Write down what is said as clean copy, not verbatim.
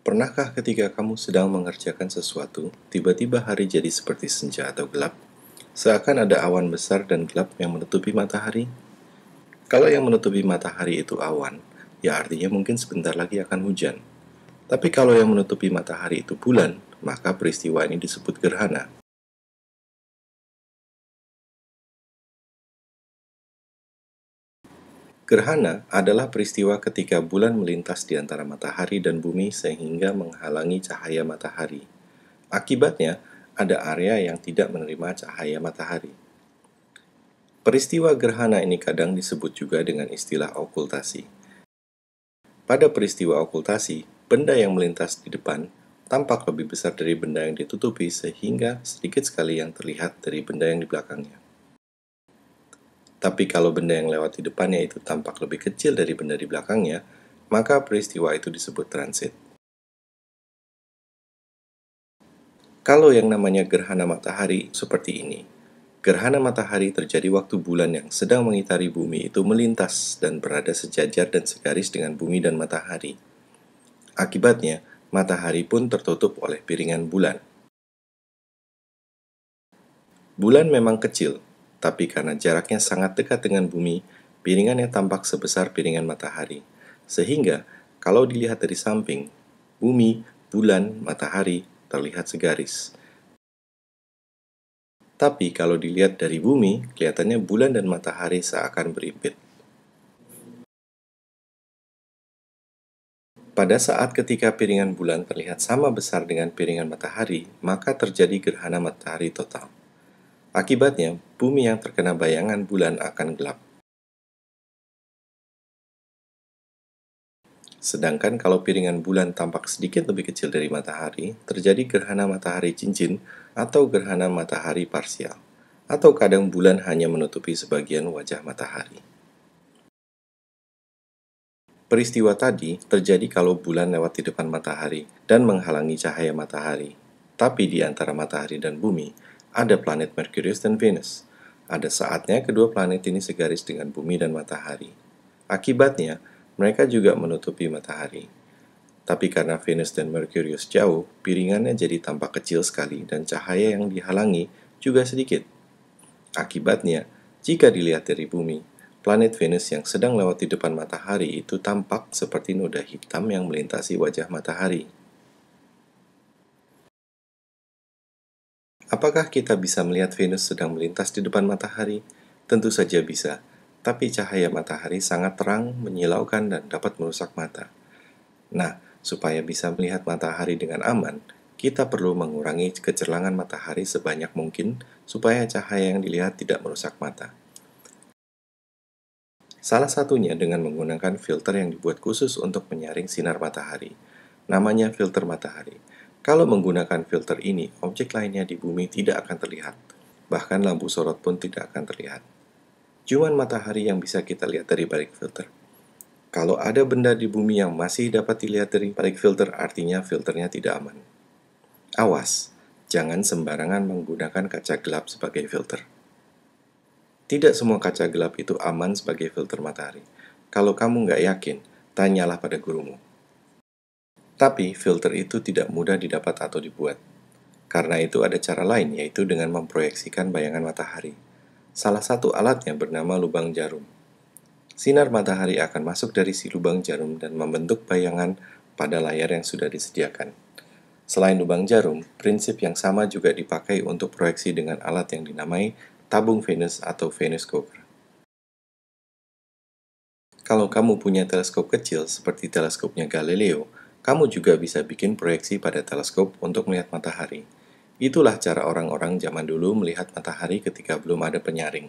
Pernahkah ketika kamu sedang mengerjakan sesuatu, tiba-tiba hari jadi seperti senja atau gelap? Seakan ada awan besar dan gelap yang menutupi matahari? Kalau yang menutupi matahari itu awan, ya artinya mungkin sebentar lagi akan hujan. Tapi kalau yang menutupi matahari itu bulan, maka peristiwa ini disebut gerhana. Gerhana adalah peristiwa ketika bulan melintas di antara matahari dan bumi sehingga menghalangi cahaya matahari. Akibatnya, ada area yang tidak menerima cahaya matahari. Peristiwa gerhana ini kadang disebut juga dengan istilah okultasi. Pada peristiwa okultasi, benda yang melintas di depan tampak lebih besar dari benda yang ditutupi sehingga sedikit sekali yang terlihat dari benda yang di belakangnya. Tapi kalau benda yang lewat di depannya itu tampak lebih kecil dari benda di belakangnya, maka peristiwa itu disebut transit. Kalau yang namanya gerhana matahari seperti ini, gerhana matahari terjadi waktu bulan yang sedang mengitari bumi itu melintas dan berada sejajar dan segaris dengan bumi dan matahari. Akibatnya, matahari pun tertutup oleh piringan bulan. Bulan memang kecil, tapi karena jaraknya sangat dekat dengan bumi, piringannya tampak sebesar piringan matahari. Sehingga, kalau dilihat dari samping, bumi, bulan, matahari terlihat segaris. Tapi kalau dilihat dari bumi, kelihatannya bulan dan matahari seakan berimpit. Pada saat ketika piringan bulan terlihat sama besar dengan piringan matahari, maka terjadi gerhana matahari total. Akibatnya, bumi yang terkena bayangan bulan akan gelap. Sedangkan kalau piringan bulan tampak sedikit lebih kecil dari matahari, terjadi gerhana matahari cincin atau gerhana matahari parsial. Atau kadang bulan hanya menutupi sebagian wajah matahari. Peristiwa tadi terjadi kalau bulan lewat di depan matahari dan menghalangi cahaya matahari. Tapi di antara matahari dan bumi, ada planet Merkurius dan Venus. Ada saatnya kedua planet ini segaris dengan bumi dan matahari. Akibatnya, mereka juga menutupi matahari. Tapi karena Venus dan Merkurius jauh, piringannya jadi tampak kecil sekali dan cahaya yang dihalangi juga sedikit. Akibatnya, jika dilihat dari bumi, planet Venus yang sedang lewat di depan matahari itu tampak seperti noda hitam yang melintasi wajah matahari. Apakah kita bisa melihat Venus sedang melintas di depan matahari? Tentu saja bisa, tapi cahaya matahari sangat terang, menyilaukan, dan dapat merusak mata. Nah, supaya bisa melihat matahari dengan aman, kita perlu mengurangi kecerlangan matahari sebanyak mungkin supaya cahaya yang dilihat tidak merusak mata. Salah satunya dengan menggunakan filter yang dibuat khusus untuk menyaring sinar matahari. Namanya filter matahari. Kalau menggunakan filter ini, objek lainnya di bumi tidak akan terlihat. Bahkan lampu sorot pun tidak akan terlihat. Cuman matahari yang bisa kita lihat dari balik filter. Kalau ada benda di bumi yang masih dapat dilihat dari balik filter, artinya filternya tidak aman. Awas, jangan sembarangan menggunakan kaca gelap sebagai filter. Tidak semua kaca gelap itu aman sebagai filter matahari. Kalau kamu nggak yakin, tanyalah pada gurumu. Tapi filter itu tidak mudah didapat atau dibuat. Karena itu ada cara lain, yaitu dengan memproyeksikan bayangan matahari. Salah satu alatnya bernama lubang jarum. Sinar matahari akan masuk dari si lubang jarum dan membentuk bayangan pada layar yang sudah disediakan. Selain lubang jarum, prinsip yang sama juga dipakai untuk proyeksi dengan alat yang dinamai tabung Venus atau Venus Cover. Kalau kamu punya teleskop kecil seperti teleskopnya Galileo, kamu juga bisa bikin proyeksi pada teleskop untuk melihat matahari. Itulah cara orang-orang zaman dulu melihat matahari ketika belum ada penyaring.